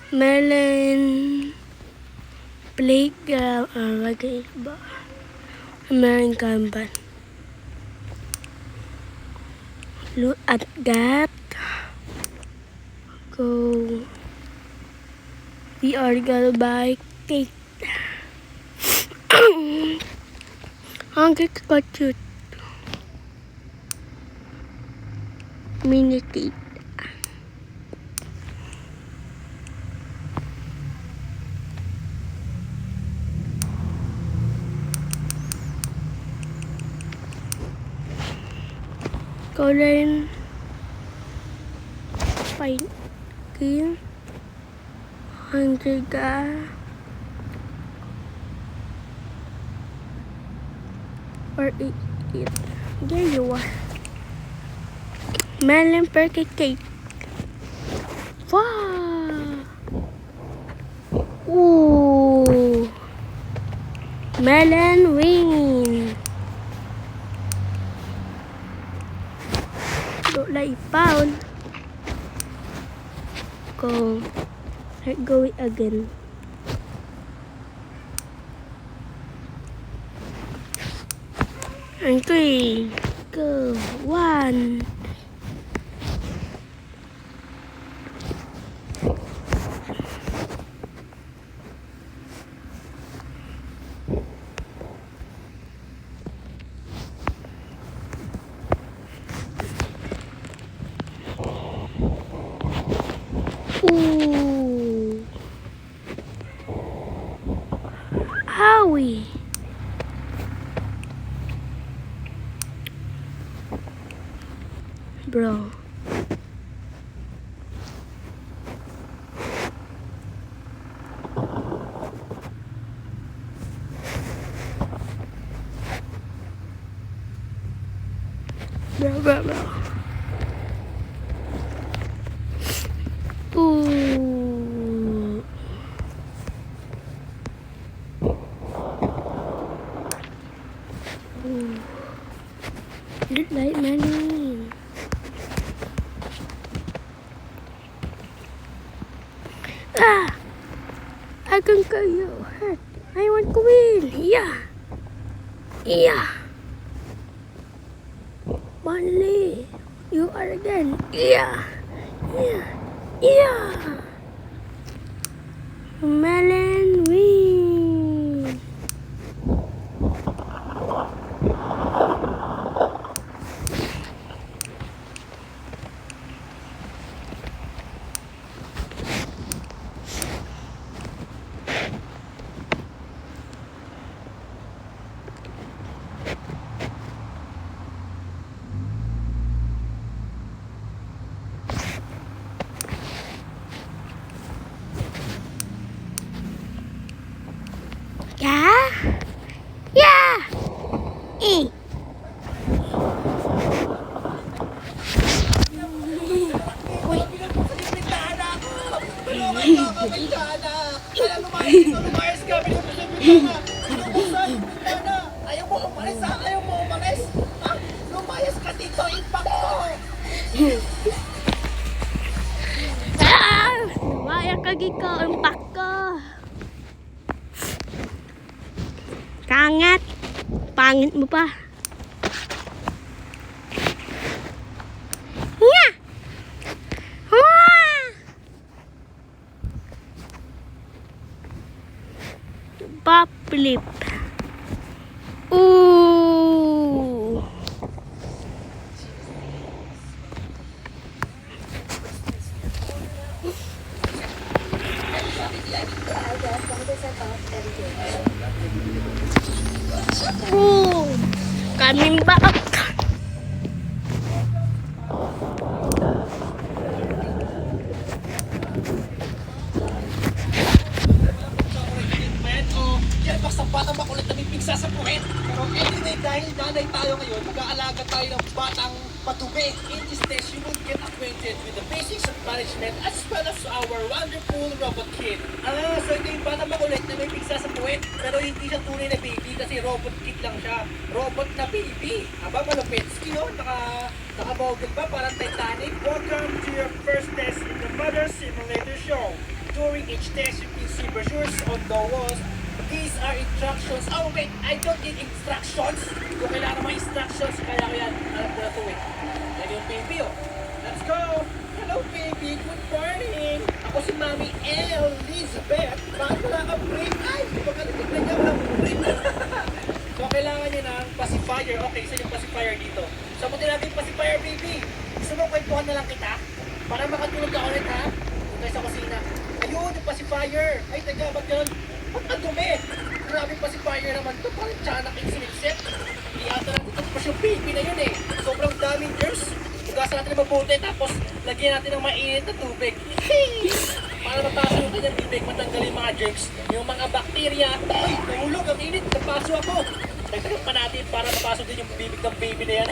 Melon playground. Lagay ba? Meron gamban. Look at that. Go. We are gonna buy cake. Ang cake ko cute. Mini cake. Golden fine green Andriga or it. There you are. Melon pancake cake. Wow. Ooh. Melon wing. Look like found. Go. Let's go it again. And 3, go, 1. Ooh. Howie. Bro. Bro. Ooh. Look like money. Ah! I can go you hurt. I want to win. Yeah. Manly. You are again. Yeah. Melon wing. Yeah. Lumayas ka, ayaw mo umalis. Ha? Lumayas ka dito, impacto. Waya kagi ko ang pako. Kangat. Pangit mo pa. Flip. Ooh. Ooh. Coming back. Batang makulit na may pigsasapuhin. Pero anyway, dahil nanay tayo ngayon, mag-aalaga tayo ng batang matubi. In this test, you will get acquainted with the basics of management as well as our wonderful robot kid. So ito yung batang makulit na may pigsasapuhin. Pero hindi siya tunay na baby kasi robot kid lang siya. Robot na baby. Aba, malupit. Skill, nakabogel pa, parang Titanic. Welcome to your first test in the Mother Simulator Show. During each test, you can see brochures on the walls. These are instructions. Oh wait, I don't need instructions. Kung kailangan mga instructions, kaya ko yan. Alam ko na ito eh. Yan yung baby oh. Let's go! Hello baby, good morning! Ako si Mami Elizabeth. Bakit wala kang break? Ay, pagkalitig na niya, walang break. So kailangan niya ng pacifier. Okay, isa yung pacifier dito. Sabutin natin yung pacifier baby. Gusto mo kwentuhan na lang kita? Para makatulog ka ulit ha? Doon tayo sa kusina. Ayun, yung pacifier. Ay, taga, ba't yun? Ba't ang dumi? Grabe pacifier naman to. Parang tiyanak yung sinipsip. Hindi ata lang ito pa yung baby na yun eh. Sobrang daming germs. Hugasan natin ng mabuti tapos lagyan natin ng mainit na tubig. Para mapasok yung kanyang bibig, matanggal yung mga germs. Yung mga bakterya. Ay, nahulog ang init. Napaso ako. Nagtagal pa natin para mapasok din yung bibig ng baby na yan.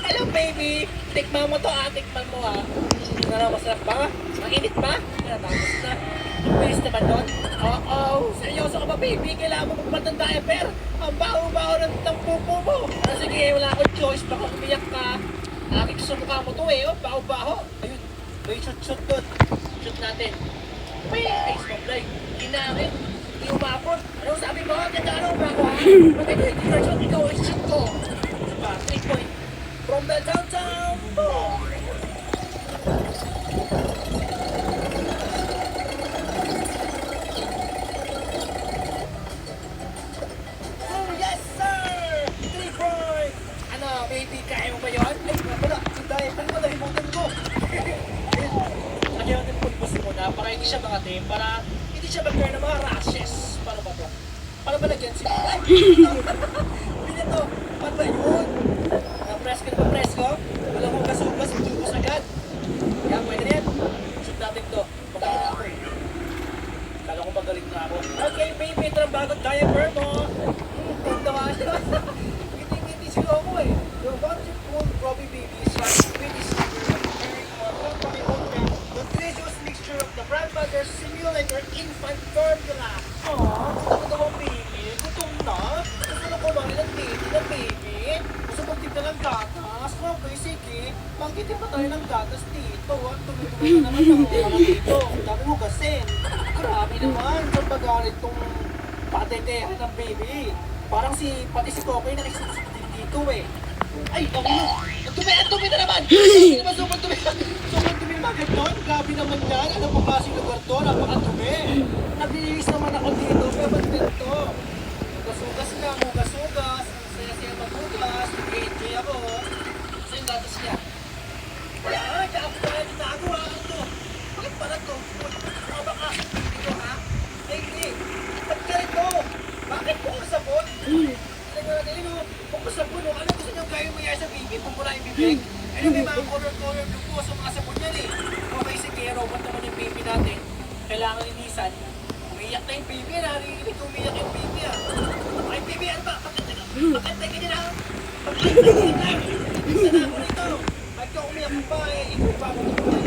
Hello baby! Tikman mo to tikman mo masarap ba? Mainit ba? Tapos na. Ang bilis naman doon. Oo, seryoso ka ba baby? Kailangan mo magpapal ng diaper. Ang baho-baho ng pupo mo. Sige, wala akong choice. Baka umiyak ka. Nakikita sa mukha mo to baho-baho. Ayun, may shoot doon. Shoot natin. May ice pop-like. Hinangin. Hindi umapot. Anong sabi mo? Ganda ba ako ha? Maganda yung t-shirt. Ikaw ang shoot ko. Diba? 3 point. From the downtown. Boom! Yes, sir! 3 point! Ano, baby, kaya mo ba yun? Ay, wala. Dahil, ano ba nalimutan ko? Lagyan natin pulbos muna para hindi siya mangatim, para hindi siya magkaroon ng mga rashes. Paano ba to? Paano ba lagyan siya? Ay! Pinito! Paano ba yun? Na-press ko? Walang hugas-hugas, hugas agad. Kaya pwede na yan. Shoot natin to. Magaling na ako eh. Kala ko magaling na ako. Okay, baby, ito ang bagong diaper mo. Ganda nga siya. Ngiti-ngiti sila ako eh. Your wonderful Robbie baby is running with this nutritious mixture of the grandmother's simulator infant formula. Aww, gusto ko daw ang baby. Gutom na. Gusto na kumain ng baby. Gusto magtipla ng gatas. Okay, sige. Magtitip pa tayo ng gatas dito. Tumi-tumi na naman ang mga dito. Ang dami hugasin. Grabe naman. Saan ba galit tong patetehan ng baby? Parang pati si Kokoy nakisipsip din dito eh. Ay, ang dumi na naman! Hindi naman sobrang dumi. Sobrang dumi naman doon. Grabe naman yan. Ano pa klaseng lugar to? Napakadumi. Naglilinis naman ako dito. Pero ba't dito? Hugas-hugas lang, hugas-hugas. Ang saya-saya maghugas. Nag-enjoy ako. Gusto yung gatas niya. Ay, kaya ako pala tinago ha. Ito. Bakit pala to? Baka ka. Dito ha? Hindi. Ba't ka rin to? Bakit po ang sabon? Kung sa puno, ano gusto nyo gawin mo yan sa baby? Pumula yung bibig. Ano may mga color-color blue po sa mga sabon yan eh. Okay, sige, robot naman yung baby natin. Kailangan linisan. Umiyak na yung baby, narinig ko umiyak yung baby ah. Ay, baby, ano ba? Pakantay ka niya na. Pakantay ka niya na. Isa na ako nito. Pagka umiyak mo pa eh, ikaw pa ako nito. Ay,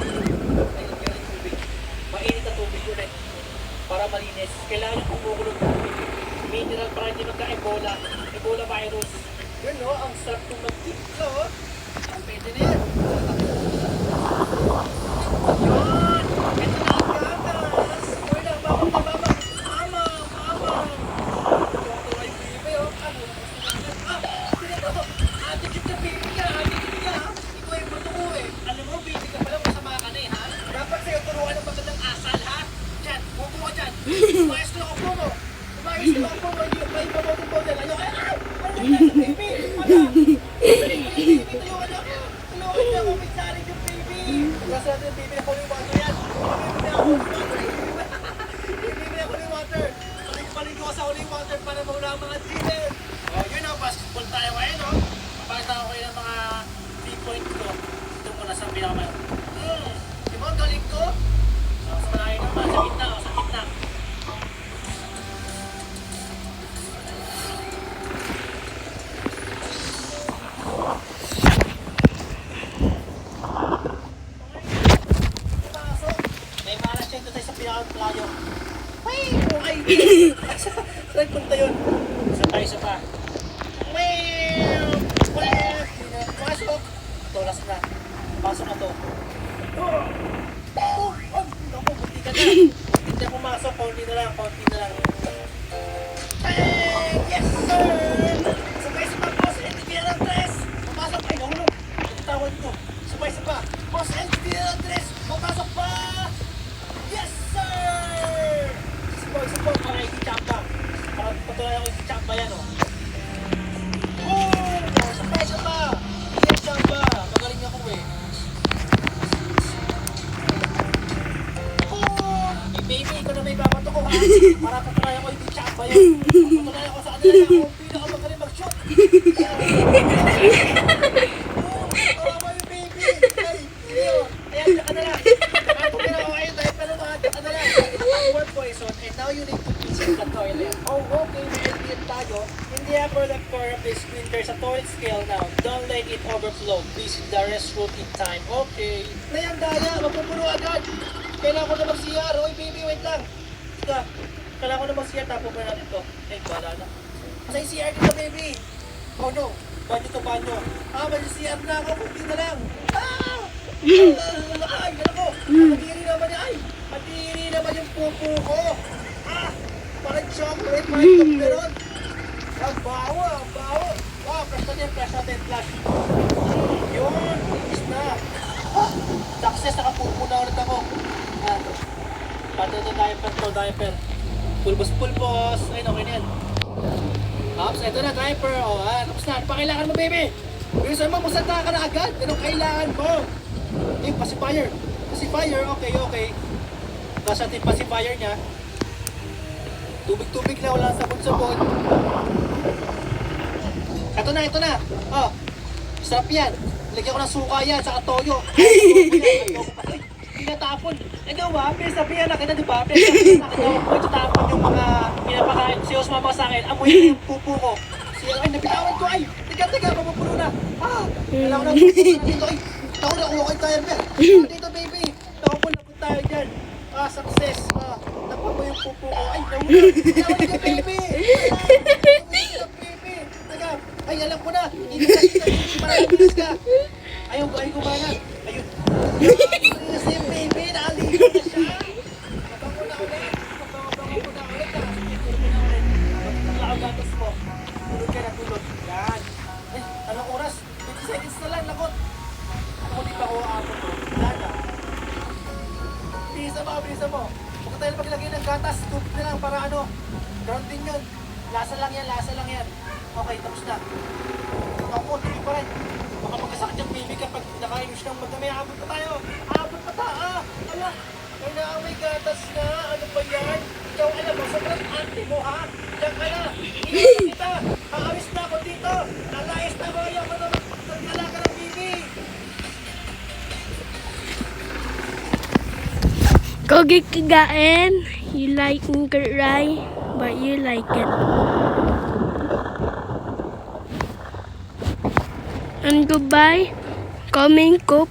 nagkala yung tubig. Mainit na tubig ulit. Para malinis. Kailangan yung kumukulog tubig. Mineral para hindi magka-Ebola. Ebola virus. Yun no, ang sarap kong mag-tiplo. Ang pwede na yan. Yun! Ito na ang gatas. Uy lang, mama. Ito ay baby, oh. Ano? Pinito. Attitude na baby ka. Ikaw ay bruto ko eh. Alam mo, baby ka pala, masama ka na eh, ha? Dapat sa'yo turuan ng magandang asal, ha? Diyan, upo ka dyan. Umayos ko lang ako mo. Umayos ko lang ako mo. Hindi may pamotong po dyan. Ayaw, baby! Baby, tulungan ako! Tulungan niyo ako! May saring yung baby! Kasi natin yung baby na holy water yan! Baby na holy water! Paling ko sa holy water para mawala ang mga dealer! O, yun o, basketball tayo ngayon o! Papakita ko kayo ng mga 3 points ko. Ito muna sa pinakamayo. Di ba ang galing ko? Sa malayo naman, sa gitna o, sa gitna. Playo. Ay! Okay! Saan punta yun? Isa pa. Pasok! Tulas na. Pasok na to. Naku, buti ka na. Hindi pumasok, konti na lang, konti na lang. Hey! Yes, sir! Sabay sa pa, boss, NTV ng tres! Pumasok, ay, nahulog. Tawad ko. Sabay sa pa, boss, NTV ng tres! Pumasok pa! Yes, sir! Sabay, para ikichamba. Para patuloy ako ikichamba yan, oh. Boom! Sabay sa pa! Ikichamba! Magaling ako, eh. Baby, ikaw na may babato ko ha. Para patry ako hindi chamba yun. Patry ako sa kanila na ako pinakamagaling mag-shoot. Kawawa yung baby. Ay, iyo. Ayan, dyan ka na lang. Nakapagin ako kayo dahil pala mga dyan ka na lang. Word poison and now you need to visit the toilet. Oh, okay, may LBN tayo. In the upper left corner of the screen, there's a toilet scale now. Don't let it overflow. Visit the restroom in time. Okay. Nayan, daya. Magpupuno agad. Kailangan ko na mag-CR. Oy, baby, wait lang. Ika, kailangan ko na mag-CR. Tapo pa natin to. Ay, wala na. Kasi yung CR dito, baby. Oh, no. Banyo to banyo. Mag-CR na ako. Kunti na lang. Ay, yan ako. Matiri naman yan. Ay, matiri naman yung pupo ko. Parang chocolate. Parang toblerone. Ang baho, ang baho. Flash natin, flash. Yun, is na. Success, nakapupo na ulit ako. Pato ito diaper. Pulbos. Ayun, okay na yan. Ops, ito na, diaper. Tapos na. Ano pa kailangan mo, baby? Bilisan mo, musanta ka na agad. Anong kailangan mo? Pacifier. Okay. Tapos natin pacifier niya. Tubig na, wala sabon-sabon. Ito na. Sarap yan. Lagyan ko ng suka yan, saka toyo. Pinatapon. Ito ba? Sabihan na kita, di ba? Pinatapon yung mga pinapakain. Si Osma pa sa akin, amoy yung pupo ko. Ay, nabitawan ko. Ay, tiga, mapupuno na. Kailangan na pupo na dito. Ay, taon na, kuha kayo tayo. Dito, baby. Tapon tayo dyan. Success. Nakuha mo yung pupo ko. Ay, nawala ka, baby. Ay, alam ko na. Hindi bilis ka. Ayaw ko ba na? Ayun. Bilis yung baby. Naaligo na siya. Mabango na ulit. Nakagatos mo. Tulog ka na, tulog. Yan. Ay, anong oras? 20 seconds na lang. Nakot. Ako di pa ko aabot ko. Wala na. Bilisan mo. Huwag tayo maglagay ng gatas. Tubig na lang para ano. Ground din yun. Lasa lang yan. Okay, tapos na. Ako, tuloy pa rin. Baka magkasakit yung baby kapag nakainom siya ng madami. Abot pa tayo. Ala, may naamay gatas na. Ano ba yan? Ikaw, alam mo, sobrang auntie mo, ha? Diyan ka na. Iiwan kita. Aawis na ako dito. Nalayas na ako. Ayaw ko na mag-alaga ng baby. Kogi kagain. You like cry, but you like it. And goodbye. Coming cook.